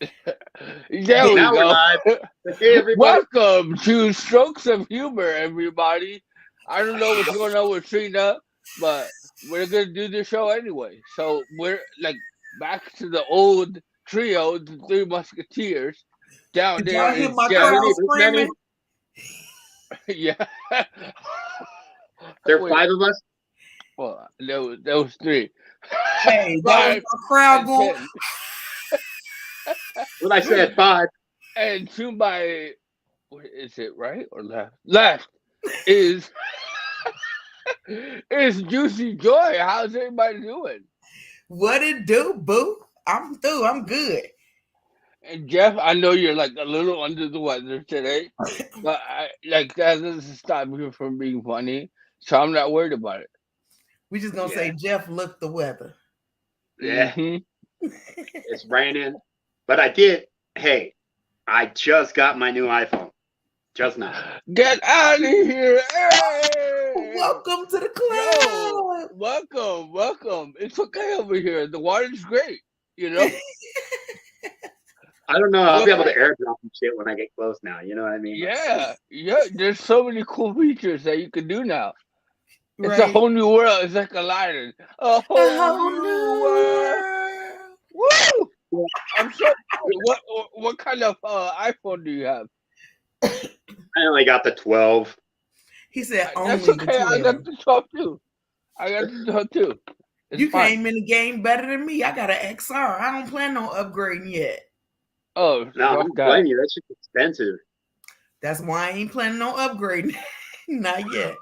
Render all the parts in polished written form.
There we Now we're go. live. Hey, everybody. Welcome to Strokes of Humor, everybody. I don't know what's going on with Trina, but we're gonna do the show anyway. So we're like back to the old trio, the Three Musketeers. Down Did there y'all hear is my How Jeff. crowd many? This many? screaming? Yeah. There are Wait. five of us. Well, there was three. Hey, that was Five my crowd and going. 10. When I said five, And to my, what is it, right or left? Left is is Juicy Joy. How's everybody doing? What it do, boo? I'm through. I'm good. And Jeff, I know you're like a little under the weather today, but like that doesn't stop you from being funny, so I'm not worried about it. We just gonna yeah, say Jeff looked the weather. yeah, Hmm. it's raining. But I did. Hey, I just got my new iPhone. Just now. Get out of here! Hey! Welcome to the Yo, club. welcome. It's okay over here. The water's great. You know. I don't know. I'll be able to Well, airdrop and shit when I get close now. You know what I mean? yeah. There's so many cool features that you can do now. It's a Right. whole new world. It's like Aladdin. A A whole whole new new world. world. Woo! Yeah. I'm so excited. What kind of iPhone do you have? I only got the 12. He said That's only the okay. I 12. got the 12 too. I got the 12 too. It's You fine. came in the game better than me. I got an XR. I don't plan on upgrading yet. Oh, No, I fuck don't that. blame you. That shit's expensive. That's why I ain't planning on upgrading. Not yet.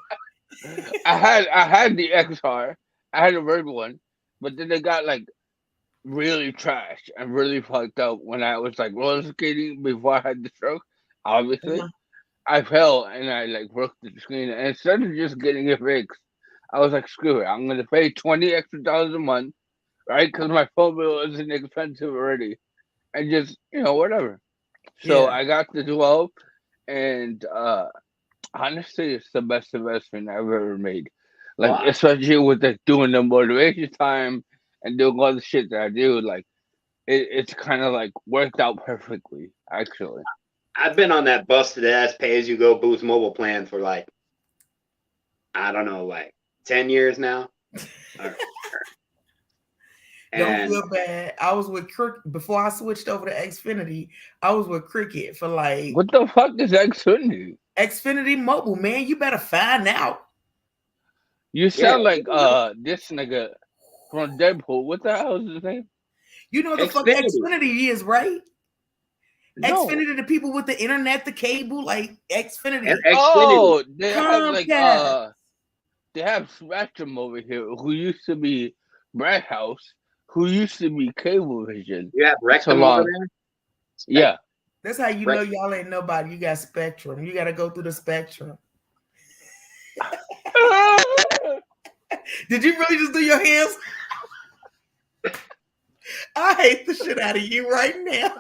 I had the XR. I had a red one, but then they got like really trash and really fucked up when I was like roller skating before I had the stroke. Obviously, Uh-huh. I fell and I like broke the screen. And instead of just getting it fixed, I was like, screw it. I'm gonna pay $20 extra a month, right? Because my phone bill isn't expensive already, and just whatever. So Yeah. I got the 12, and honestly, it's the best investment I've ever made. Like Wow. especially with like doing the motivation time and doing all the shit that I do, like it's kind of like worked out perfectly, actually. I've been on that busted ass pay as you go Boost mobile plan for like, I don't know, like 10 years now. Or- Don't And feel bad. I was with Cricket before I switched over to Xfinity. I was with Cricket for like What the fuck is Xfinity? Xfinity Mobile, man. You better find out. You yeah, sound like this nigga from Deadpool. What the hell is his name? You know what the fuck Xfinity. Xfinity is, right? No. Xfinity, the people with the internet, the cable, like Xfinity, Xfinity. Oh, they have like Comcast. they have Spectrum over here, who used to be Bright House, who used to be Cablevision. You have That's a Rectum over long. there? Yeah. That's how you know Rec- y'all ain't nobody. You got Spectrum. You got to go through the Spectrum. Did you really just do your hands? I hate the shit out of you right now.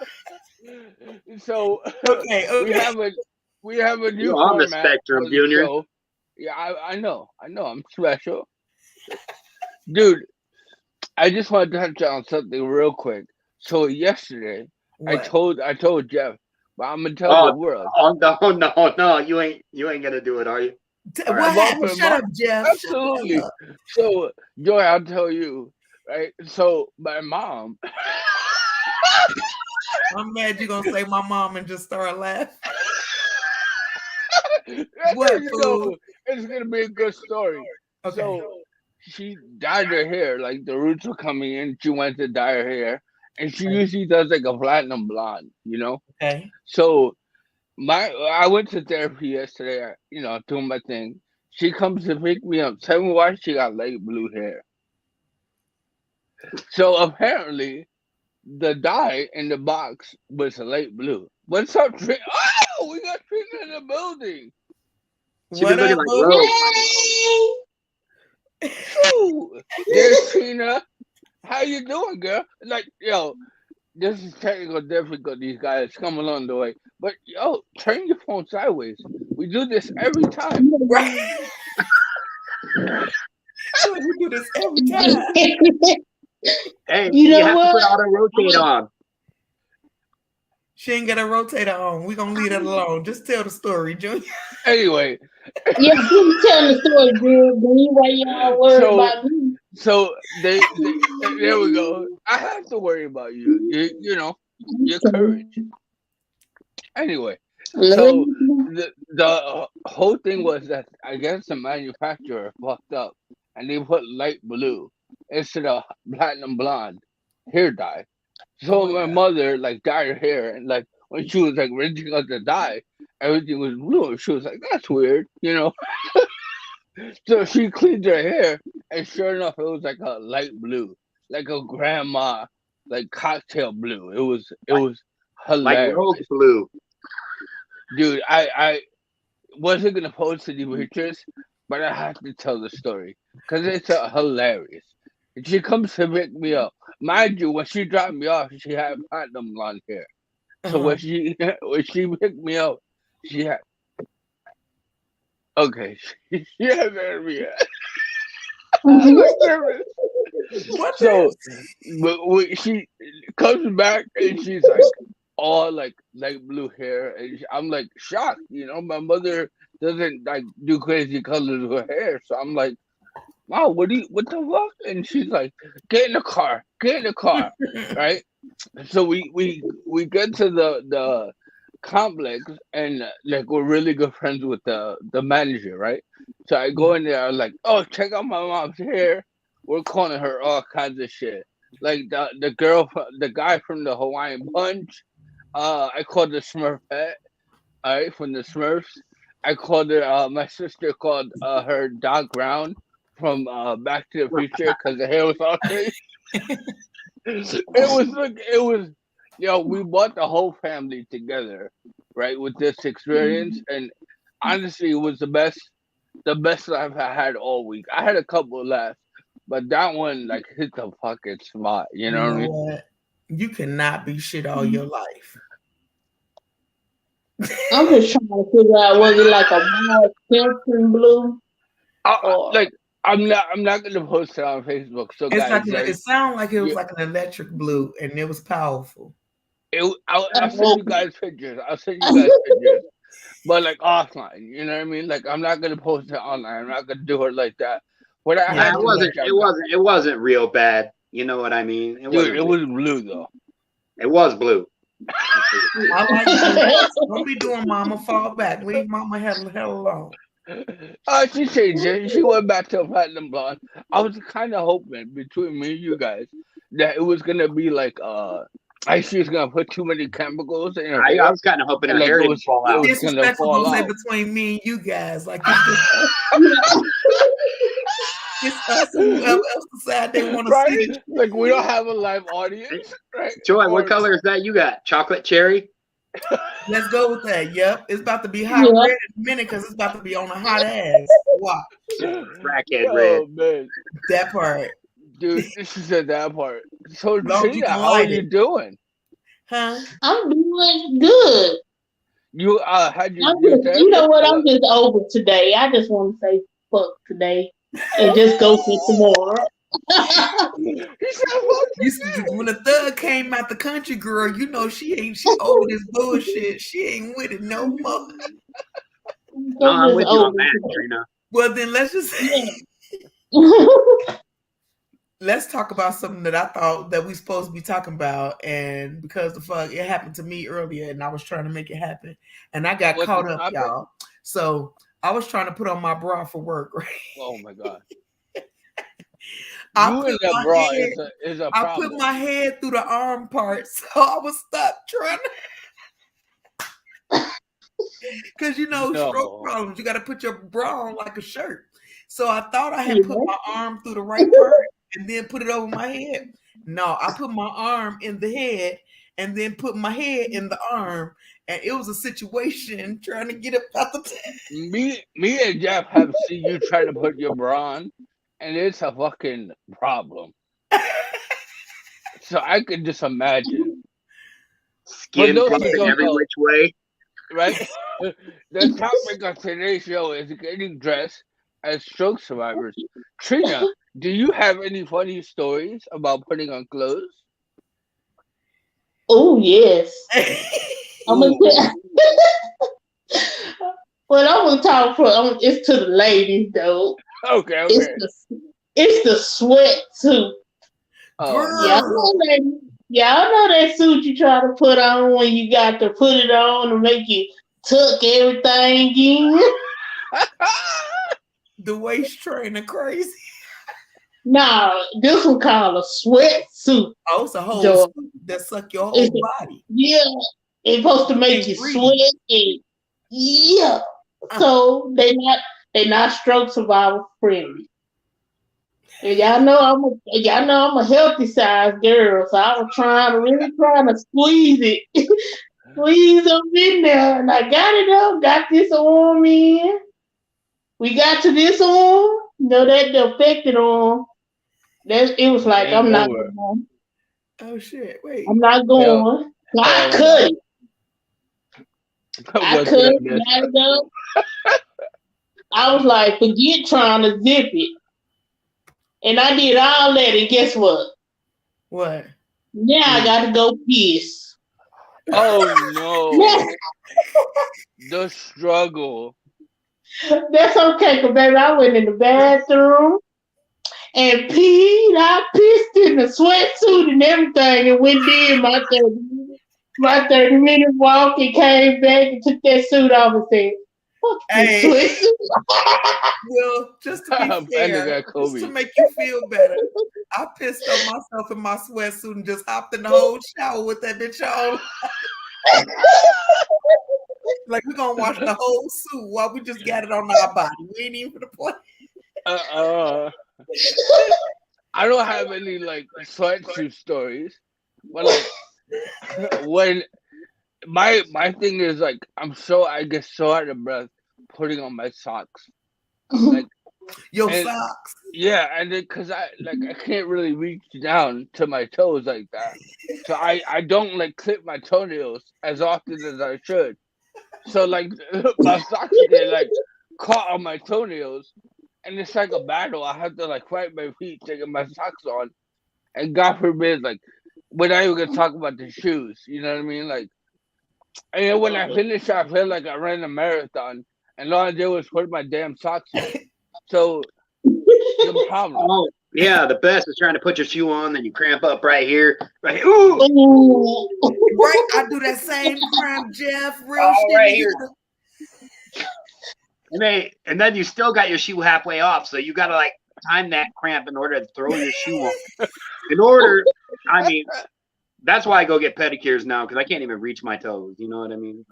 So Okay, we okay. have a You're new on the format spectrum, for the Junior. show. Yeah, I know, I'm special, dude. I just want to touch on something real quick. So yesterday, What? I told Jeff, but I'm gonna tell the Oh, world. no. You ain't gonna do it, are you? All What right. happened? Mom, Shut up, Jeff. Shut the absolutely. hell up. So Joy, I'll tell you, right? So my mom, I'm mad you're gonna say my mom and just start laughing. What, fool? it's gonna be a good story. Okay. So she dyed her hair, like the roots were coming in. She went to dye her hair, and she Okay. usually does like a platinum blonde. Okay. So I went to therapy yesterday. Doing my thing. She comes to pick me up. Tell me why she got light blue hair. So apparently, the dye in the box was light blue. What's up, Trina? Oh, we got Trina in the building. She be What looking up, like boo? Rose. True. There's Trina. How you doing, girl? Like, yo, this is technical difficulties, guys. Come along the way. But yo, turn your phone sideways. We do this every time. Right? We do this every time. Hey, You you know have to put what? auto rotate on. She ain't got a rotator on. We're gonna leave that alone. Just tell the story, Junior. Anyway, Yeah, keep telling the story, girl. Why y'all worried so about me? so they there we go. I have to worry about you. You know your courage. Anyway, so the whole thing was that I guess the manufacturer fucked up and they put light blue instead of platinum blonde hair dye. So Oh my my God. mother like dyed her hair and like when she was like rinsing out the dye, everything was blue. And she was like, "That's weird," you know. So she cleaned her hair, and sure enough, it was like a light blue, like a grandma, like cocktail blue. It was Like rogue hilarious, blue. dude. I wasn't gonna post any pictures, but I have to tell the story because it's hilarious. And she comes to pick me up. Mind you, when she dropped me off, she had platinum blonde hair. So Uh-huh. when she picked me up, she had okay. She had very nervous. What So the she comes back and she's like all like light blue hair, and I'm like shocked. You know, my mother doesn't like do crazy colors with her hair, so I'm like, "Wow, what the fuck?" And she's like, "Get in the car, get in the car," right? So we get to the complex, and like we're really good friends with the manager, right? So I go in there, I'm like, "Oh, check out my mom's hair." We're calling her all kinds of shit. Like the guy from the Hawaiian Punch. I called the Smurfette, all right, from the Smurfs. I called her. My sister called her Doc Brown from Back to the Future because the hair was all crazy. It was, we brought the whole family together, right, with this experience, and honestly, it was the best laugh I had all week. I had a couple of laughs, but that one like hit the fucking spot. You You know what I know mean? what? You cannot be shit all your life. I'm just trying to figure out was it like a more Simpson blue or Like I'm not gonna post it on Facebook. So It's guys, like like it sounded like it was you, like an electric blue, and it was powerful. I'll send you okay. guys pictures. I'll send you guys pictures. But like offline, you know what I mean? Like I'm not gonna post it online. I'm not gonna do it like that. But I Yeah, had It to wasn't. let y'all It go. wasn't. It wasn't real bad. You know what I mean? It Dude, wasn't it real. was blue though. It was blue. I like blue. Don't be doing mama fall back. Leave mama hell alone. She changed it. She went back to a platinum blonde. I was kind of hoping between me and you guys that it was gonna be like she was gonna put too many chemicals in her I hair, was kind of hoping and her like hair didn't fall it out. was gonna Disrespectful fall gonna say out. between me and you guys. Like it's us and whoever else decide they want to see Right? the Like we don't have a live audience, right? Joy, what Or color is that you got? Chocolate cherry? Let's go with that. Yep. It's about to be hot Yeah. red in a minute because it's about to be on a hot ass. Watch. Crackhead red. oh man, That part. dude, she said that part. So Long as you Trina, can how are light you it. doing? Huh? I'm doing good. You had your, I'm your just, you know therapist what? or I'm what? just over today. I just want to say fuck today and just go for tomorrow. He said, "Fuck When the thug came out the country girl, you know she over this bullshit. She ain't with it no more. No, I'm I'm just with you on over that, today. Trina. Well, then let's just Yeah. let's talk about something that I thought that we supposed to be talking about, and because the fuck it happened to me earlier, and I was trying to make it happen, and I got What's the caught up, topic? y'all. So I was trying to put on my bra for work, right? Oh my god, I you put and that my bra head, is a I put problem. my head through the arm part, so I was stuck trying to, because stroke No, problems. You got to put your bra on like a shirt. So I thought I had put Yeah. my arm through the right part and then put it over my head. No, I put my arm in the head and then put my head in the arm, and it was a situation trying to get up out the. me and Jeff have seen you try to put your bra on, and it's a fucking problem. So I could just imagine. For Skin those who flying don't every know, which way. right? The topic of today's show is getting dressed as stroke survivors. Trina, do you have any funny stories about putting on clothes? Oh yes. I'm gonna tell. Well, I'm gonna talk for. It's to the ladies though. Okay. It's the sweatsuit. Oh Y'all no. know that. Y'all know that suit you try to put on when you got to put it on to make you tuck everything in. The waist trainer crazy. Nah, this one called a sweatsuit. Oh, it's a whole George. suit that suck your whole body. Yeah, it's supposed to make you sweat. And, yeah, so they not stroke survival friendly. And y'all know I'm a healthy size girl, so I was really trying to squeeze it, squeeze them in there, and I got it up, got this arm in. We got to this arm, that the affected arm. It was like I'm not going. Oh shit! Wait, I'm not going. So I cut it. I cut it, got it up. I was like, forget trying to zip it. And I did all that, and guess what? What? Now I got to go piss. Oh no. The struggle. That's okay, because baby, I went in the bathroom and peed. I pissed in the sweatsuit and everything, and went in my 30-minute walk and came back and took that suit off and said, hey. Well, just to be fair, just to make you feel better, I pissed on myself in my sweatsuit and just hopped in the whole shower with that bitch on. Like, we're gonna wash the whole suit while we just got it on our body. We ain't even for the play. I don't have any like sweatsuit stories, but like when my thing is like I get so out of breath putting on my socks, like your socks. Yeah, and then because I can't really reach down to my toes like that, so I don't like clip my toenails as often as I should. So like my socks get like caught on my toenails, and it's like a battle. I have to like fight my feet taking my socks on, and God forbid, like we're not even gonna talk about the shoes. You know what I mean? Like, and then when I finished, I felt like I ran a marathon, and all I did was put my damn socks on. So the problem. Oh, yeah, the best is trying to put your shoe on, then you cramp up right here. Right here. Ooh. Right, I do that same cramp, Jeff. Real shit. Right here. And then you still got your shoe halfway off, so you gotta like time that cramp in order to throw your shoe on. That's why I go get pedicures now, because I can't even reach my toes. You know what I mean?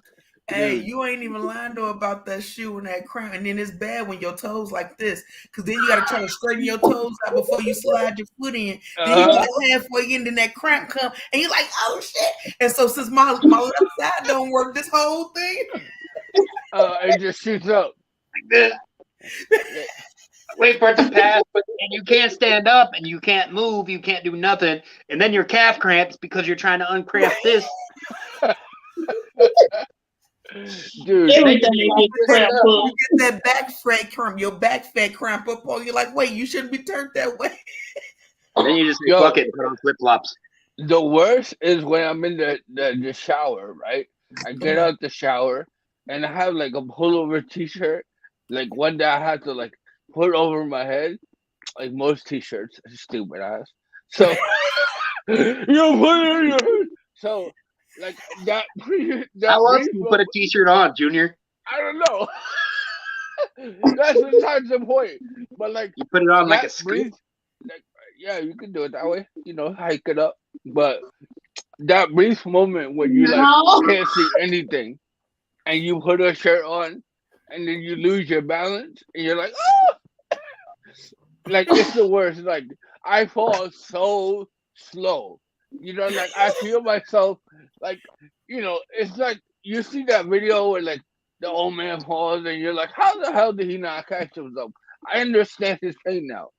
Hey, you ain't even lying though about that shoe and that cramp. And then it's bad when your toes like this, because then you got to try to straighten your toes out before you slide your foot in. Then you get halfway in, then that cramp come, and you're like, oh shit. And so since my left side don't work, this whole thing, it just shoots up like this. Wait for it to pass, and you can't stand up, and you can't move, you can't do nothing, and then your calf cramps because you're trying to uncramp this. Dude, you get that back fat cramp, your back fat cramp up on you. Like, wait, you shouldn't be turned that way. Then you just fuck it and put on flip flops. The worst is when I'm in the shower, right? I get out the shower and I have like a pullover t-shirt, like one that I have to like put over my head, like most t-shirts, stupid ass. So you put it in your head. So like that. How else do you put a t-shirt on, Junior? I don't know. That's besides the point. But like you put it on like a skirt. Like, yeah, you can do it that way. You know, hike it up. But that brief moment when you like can't see anything, and you put a shirt on, and then you lose your balance, and you're like, oh! Like it's the worst. Like I fall so slow. You know, like I feel myself like, you know, it's like you see that video where like the old man falls and you're like, how the hell did he not catch himself? I understand his pain now.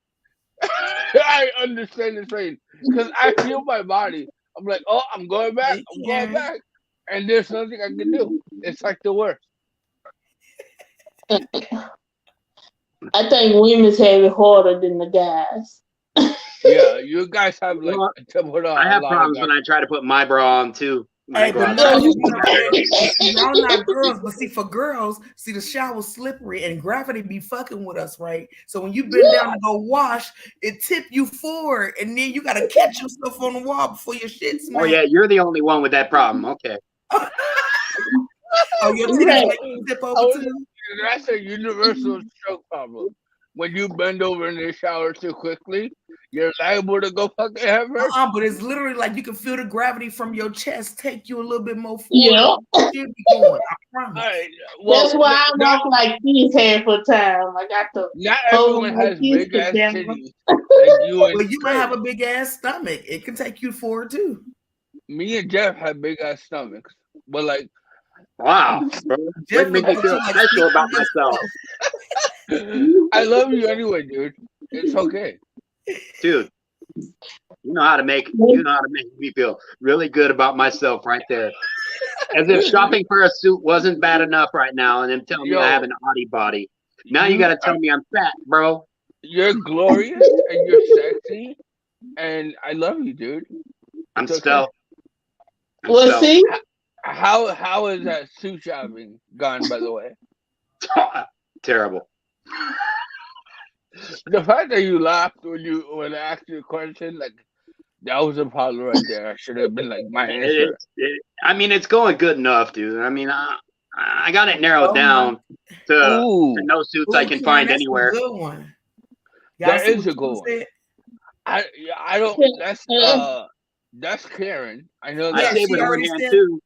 I understand his pain because I feel my body. I'm like, oh, I'm going back. I'm going back. And there's nothing I can do. It's like the worst. I think women's have it harder than the guys. Yeah, you guys have like Well, to put on I a have lot problems of when I try to put my bra on too. When I Hey, go but outside. no, y'all not girls. But see, for girls, see the shower's slippery and gravity be fucking with us, right? So when you bend down to go wash, it tip you forward, and then you gotta catch yourself on the wall before your shit Oh smack. yeah, you're the only one with that problem. Okay. Oh, your titties make you tip over too. That's a universal stroke problem. When you bend over in the shower too quickly, you're liable to go fucking head first. But it's literally like you can feel the gravity from your chest take you a little bit more forward. Yeah. You'll be going, I promise. All right, well, That's why I walk like this half the time. I got to not hold everyone my has kids big ass together. titties like you and But you might Trey. have a big ass stomach. It can take you forward too. Me and Jeff have big ass stomachs, but like Wow. Bro. Jeff That makes me looks feel like special about speaking myself. I love you anyway, dude. It's okay. Dude. You know how to make me feel really good about myself right there. As if shopping for a suit wasn't bad enough right now, and then telling me I have an oddie body. Now you gotta tell me I'm fat, bro. You're glorious and you're sexy, and I love you, dude. I'm It's okay. stealth. Well, see, How is that suit shopping gone? By the way, Terrible. the fact that you laughed when I asked you a question, like that was a problem right there. I should have been like my answer. I mean, it's going good enough, dude. I mean, I got it narrowed down to Ooh, no suits I can find anywhere. Good one. that is a good one. Said? I don't. That's Karen. I know I that. shave with one already hand said- too.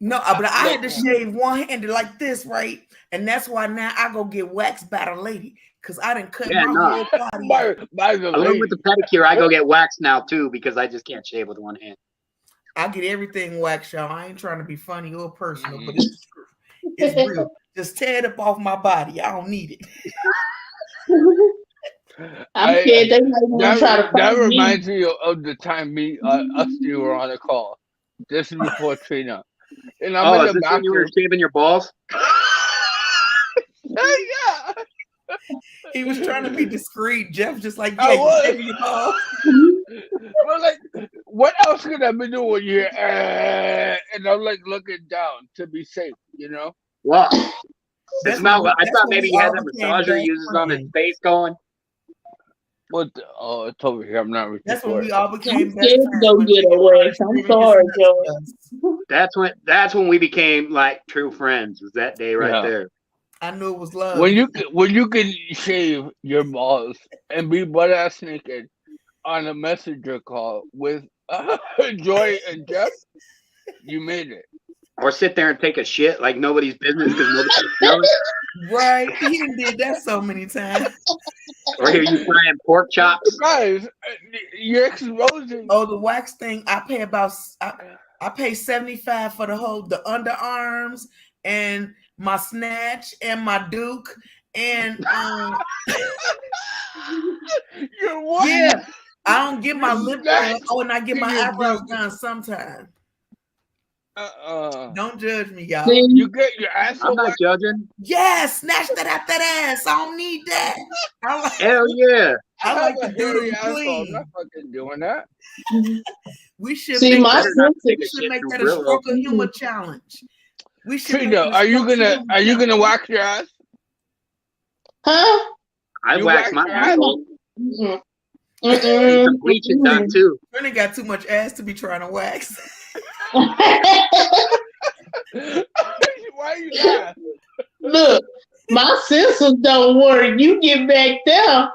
No, but I had to shave one-handed like this, right? And that's why now I go get waxed by the lady because I didn't cut my whole body. By the Along lady. with the pedicure, I go get waxed now too because I just can't shave with one hand. I get everything waxed, y'all. I ain't trying to be funny or personal, but it's real. Just tear it up off my body. I don't need it. I'm scared they might want to try to That find me. reminds me of the time us two were on a call. This is before Trina. And I'm Is in the this when you were bathroom. shaving your balls? Yeah. He was trying to be discreet. Jeff just like, I was. give me your balls. Well, like, what else could I be doing when you're and I'm like looking down to be safe, you know? Well, That's it's not. when- I that's thought when maybe we he had all that became massager he best uses on his friends. face going. What? Oh, it's over here. I'm not reaching That's when for we it. all I'm became best scared to friends. go when get we a wax. started I'm sorry, Joe. us. That's when we became like true friends. Was that day right Yeah. there? I knew it was love. When you can shave your balls and be butt ass naked on a messenger call with Joy and Jeff, you made it. Or sit there and take a shit like nobody's business because nobody knows. Right? He done did that so many times. Or hear you frying pork chops. Guys, you're exposing. Oh, the wax thing. I pay I pay $75 for the underarms and my snatch and my Duke and You're what? yeah. I don't get my Your lip snatch done. Oh, and I get my and your eyebrows Duke. done sometimes. Uh-uh. Don't judge me, y'all. See, You get your I'm asshole not waxed. judging. Yes, snatch that out that ass. I don't need that. I like, Hell yeah. I like have to a do hairy them asshole. I'm clean. not fucking doing that. We should see, make my that, Better not sister, take we a should shit make through that a Brillo. stroke of humor challenge. We should make Trina, it a are you stroke of gonna humor challenge. wax your ass? huh? I You waxed my wax your ass? asshole. Mm-mm. Need Mm-mm. some bleaching done too. Trina got too much ass to be trying to wax. Why are you laughing? Look, my sensors don't work. You get back there,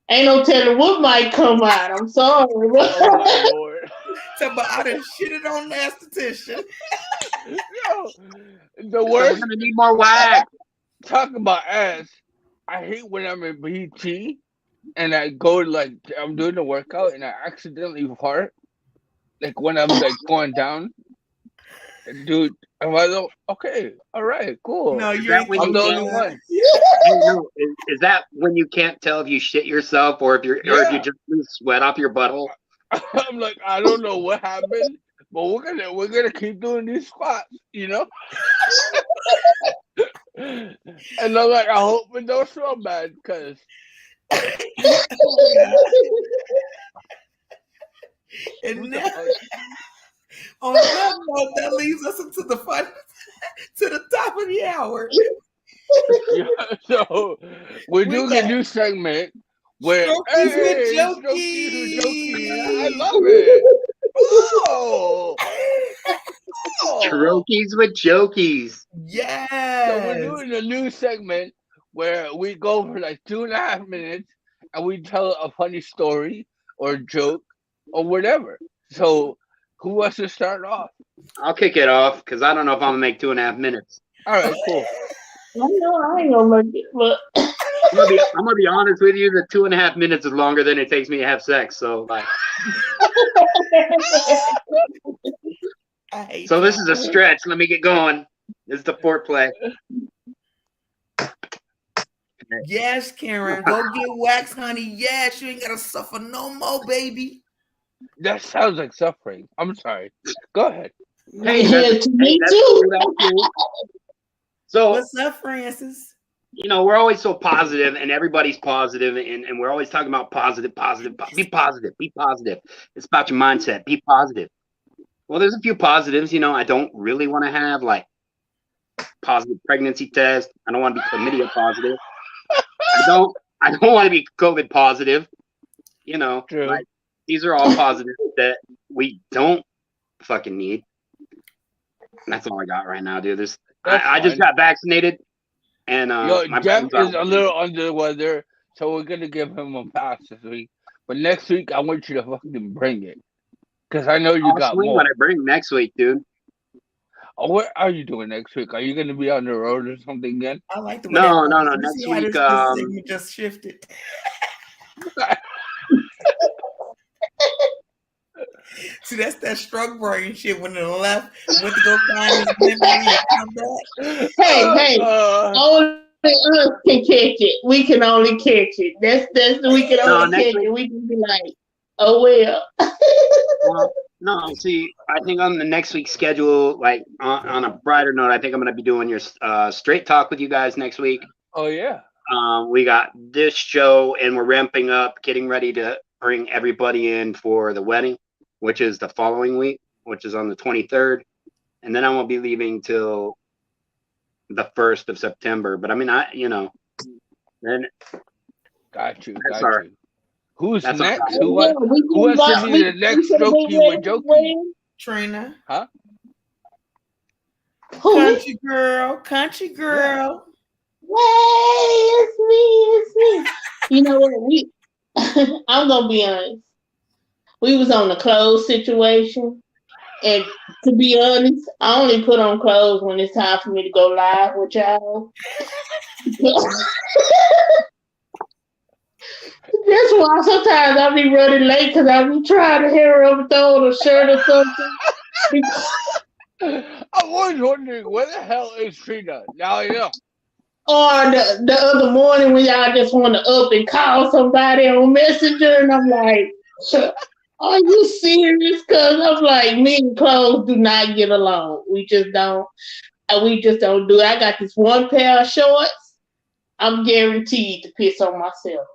ain't no telling what might come out. I'm sorry. Oh my lord. So, but I done shitted on the esthetician. Yo, the So we're worst. gonna need more wax. Talk about ass. I hate when I'm in BT and I go like I'm doing the workout and I accidentally fart. Like when I'm like going down. Dude, I'm like, okay, all right, cool. No, Is you that ain't when I'm you the gonna only do that. one. I don't know. Is that when you can't tell if you shit yourself or if or if you Yeah. just lose sweat off your butthole? I'm like, I don't know what happened, but we're gonna keep doing these squats, you know? And I'm like, I hope it don't smell bad, because And now, on that note, that leads us into the fun to the top of the hour. Yeah, so we're doing a new segment where Strokies with Strokies with Jokey. Jokey. I love it. Oh, Strokies with Jokies. Yes. So we're doing a new segment where we go for like 2.5 minutes and we tell a funny story or joke or whatever. So who wants to start off? I'll kick it off because I don't know if I'm gonna make 2.5 minutes. All right, cool. I know I ain't gonna make it, but I'm gonna be honest with you. The 2.5 minutes is longer than it takes me to have sex. So like, so this is a stretch. Let me get going. This is the foreplay. Yes, Karen, go get wax, honey. Yes, you ain't gotta suffer no more, baby. That sounds like suffering. I'm sorry. Go ahead. Hey, yeah, to me that's too. cool, that's cool. So What's up, Francis? you know, we're always so positive, and everybody's positive, and we're always talking about positive. Be positive. Be positive. It's about your mindset. Be positive. Well, there's a few positives. You know, I don't really want to have like positive pregnancy test. I don't want to be chlamydia positive. I don't want to be COVID positive. You know, True. like these are all positives that we don't fucking need. And that's all I got right now, dude. I just got vaccinated, and my Jeff brain's is a little under the weather, so we're gonna give him a pass this week. But next week, I want you to fucking bring it, because I know you I'll got swing more. when I bring next week, dude. Oh, what are you doing next week? Are you gonna be on the road or something again? I like the way No. that goes. Next See how week, this segment just shifted. See, that's that stroke brain shit. When the left went to go find his memory and come back. Hey, only us can catch it. We can only catch it. That's we can only catch it. We can be like, oh well. Well, no, see, I think on the next week's schedule, like on a brighter note, I think I'm gonna be doing your straight talk with you guys next week. Oh yeah. We got this show, and we're ramping up, getting ready to bring everybody in for the wedding, which is the following week, which is on the 23rd, and then I won't be leaving till the 1st of September. But I mean, then Got you. Who's That's next? okay. Who wants to be the next Jokey with Jokey? Trina. Huh? Country girl. Hey, it's me. You know what? I'm gonna be honest. We was on a clothes situation, and to be honest, I only put on clothes when it's time for me to go live with y'all. That's why sometimes I be running late because I be trying to hair over throw a shirt or something. I'm always wondering where the hell is Trina? Now I know. Or the other morning when y'all just want to up and call somebody on Messenger, and I'm like, are you serious? Because I'm like, me and clothes do not get along. We just don't do it. I got this one pair of shorts. I'm guaranteed to piss on myself.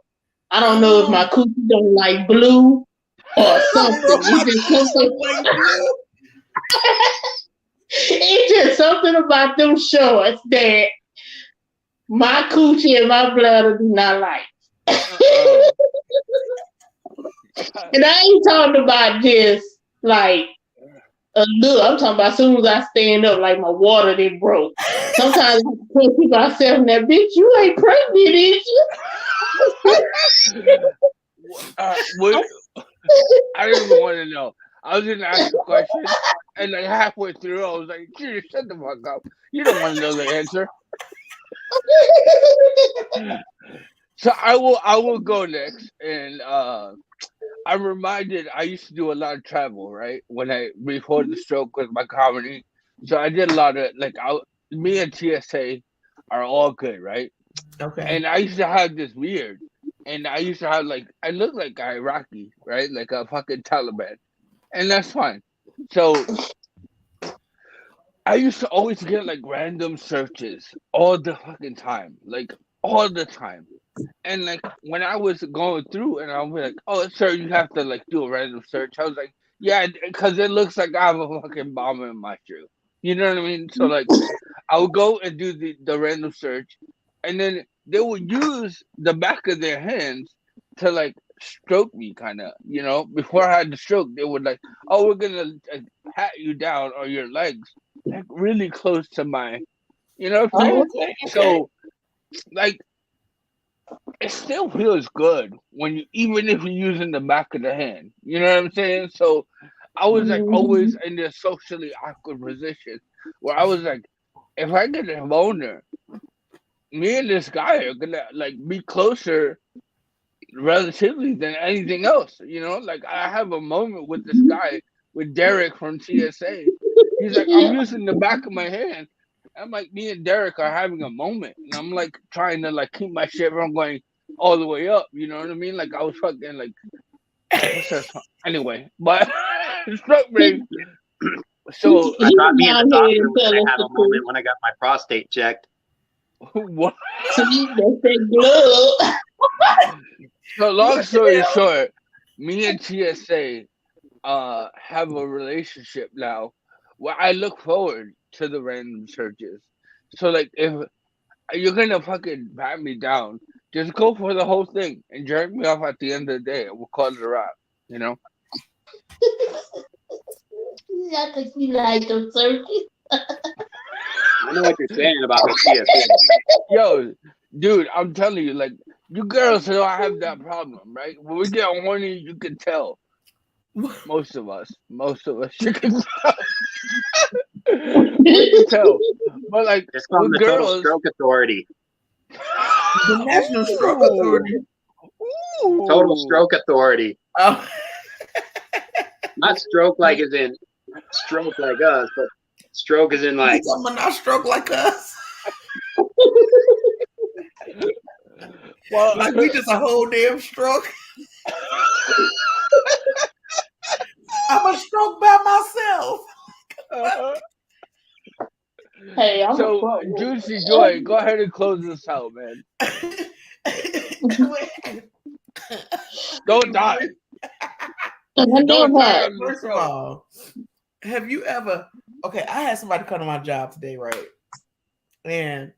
I don't know if my coochie don't like blue or something. It's just something. It's just something about them shorts that my coochie and my bladder do not like. And I ain't talking about just like a little. I'm talking about as soon as I stand up, like my water that broke. Sometimes I put myself in that, bitch, you ain't pregnant, is you? I didn't even want to know. I was going to ask a question, and like halfway through, I was like, "Dude, shut the fuck up. You don't want to know the answer." So I will go next, and I'm reminded I used to do a lot of travel, right? Before the stroke with my comedy, so I did a lot of me and TSA are all good, right? Okay. And I used to have this weird, and I used to have I look like Iraqi, right? Like a fucking Taliban, and that's fine. So I used to always get random searches all the fucking time, all the time. And like when I was going through, and I was like, "Oh, sir, you have to like do a random search." I was like, "Yeah," because it looks like I have a fucking bomb in my shoe. You know what I mean? So like, I would go and do the random search, and then they would use the back of their hands to like stroke me, kind of. You know, before I had the stroke, they would like, "Oh, we're gonna pat you down on your legs, like really close to my," you know what I'm saying? Oh, okay. So like it still feels good when you, even if you're using the back of the hand. You know what I'm saying? So I was like always in this socially awkward position where I was like, if I get a boner, me and this guy are gonna like be closer relatively than anything else. You know, like I have a moment with this guy, with Derek from TSA. He's like, I'm using the back of my hand. I'm like, me and Derek are having a moment, and I'm like trying to like keep my shit from going all the way up. You know what I mean? Like I was fucking like, anyway, but it struck me. So I thought me and the doctor were gonna have a moment when I got my prostate checked. what? See, that's that glove. So long story short, me and TSA have a relationship now where I look forward to the random searches. So like if you're gonna fucking pat me down, just go for the whole thing and jerk me off at the end of the day, and we'll call it a wrap. You know? I think you like them searches. I know what you're saying about the TSA. Yo, dude, I'm telling you, like you girls know I have that problem, right? When we get horny, you can tell. Most of us, you can tell. We can tell. But like It's called with the Total girls, Stroke Authority. The National Stroke Authority. Total Stroke Authority. Oh. Not stroke like as in stroke like us, but stroke as in like Someone not stroke like us. well, Like we just a whole damn stroke. I'm a stroke by myself. Hey, I'm so Juicy Joy, go ahead and close this out, man. Don't die. Don't die on the First of show. all, have you ever? Okay, I had somebody come to my job today, right? And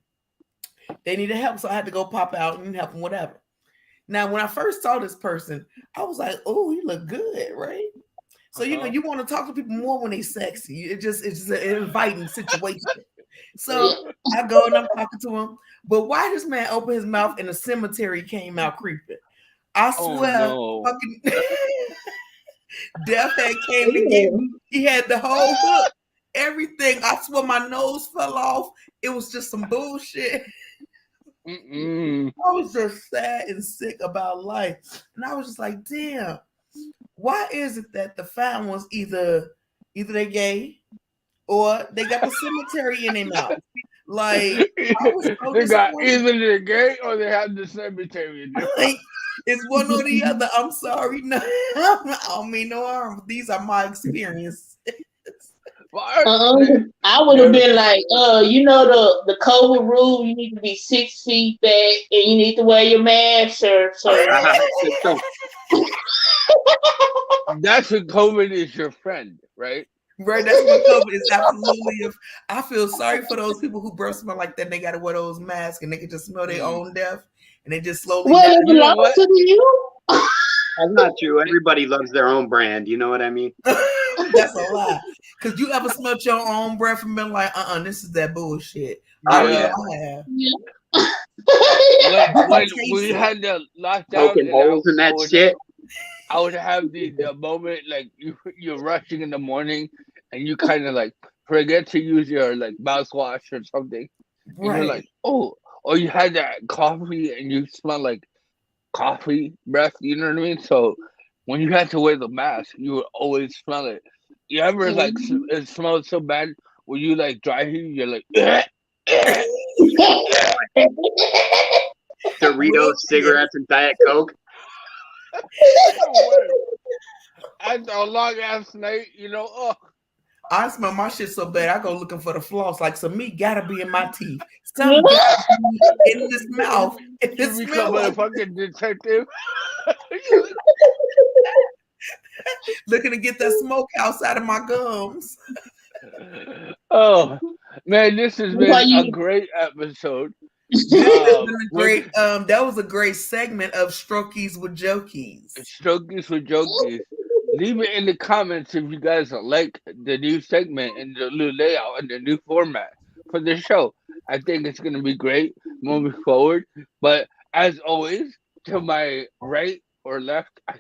they needed help, so I had to go pop out and help them, whatever. Now, when I first saw this person, I was like, "Oh, you look good, right?" So you know, you want to talk to people more when they sexy. It's just an inviting situation. So I go and I'm talking to him, but why this man opened his mouth and the cemetery came out creeping? I swear, fucking Death had came to get me. He had the whole hook, everything. I swear my nose fell off. It was just some bullshit. I was just sad and sick about life, and I was just like, damn. Why is it that the found ones either they gay or they got the cemetery in their mouth? Like I was so they got either they're gay or they have the cemetery. Like, it's one or the other. I'm sorry, no, I don't mean no harm. These are my experiences. I would have been like, you know the COVID rule. You need to be 6 feet back, and you need to wear your mask, sir. That's when COVID is your friend, right? Right, that's what COVID is absolutely. I feel sorry for those people who burst smell like that. And they got to wear those masks, and they can just smell their own death, and they just slowly. Well, it belongs to you. That's not true. Everybody loves their own brand. You know what I mean? That's a lie. Because you ever smelled your own breath and been like, this is that bullshit. Yeah. I have. When we had the lockdown, poking holes in that shit. I would have the moment like you're rushing in the morning and you kind of like forget to use your like mouthwash or something. And you're like, oh, or you had that coffee and you smell like coffee breath, you know what I mean? So when you had to wear the mask, you would always smell it. You ever like it smelled so bad when you like dry heat, you're like Doritos, cigarettes, and Diet Coke. After a long ass night, you know, I smell my shit so bad, I go looking for the floss. Like some meat gotta be in my teeth. Something gotta be in this mouth. It You become smell a like fucking detective. looking to get that smokehouse out of my gums. Oh man, this has been a great episode. That was a great segment of Strokies with Jokies. Strokies with Jokies. Leave it in the comments if you guys like the new segment and the new layout and the new format for the show. I think it's gonna be great moving forward. But as always, to my right or left, I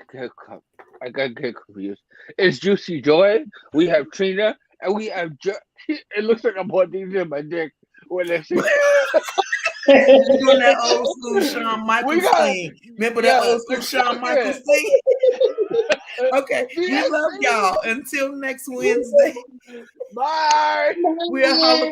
got confused. It's Juicy Joy. We have Trina, and we have it looks like I'm putting these in my dick when I see. Doing that old school Shawn Michaels thing. Remember that old school Shawn Michaels thing? Okay, we love y'all. Until next Wednesday. Bye. We'll holler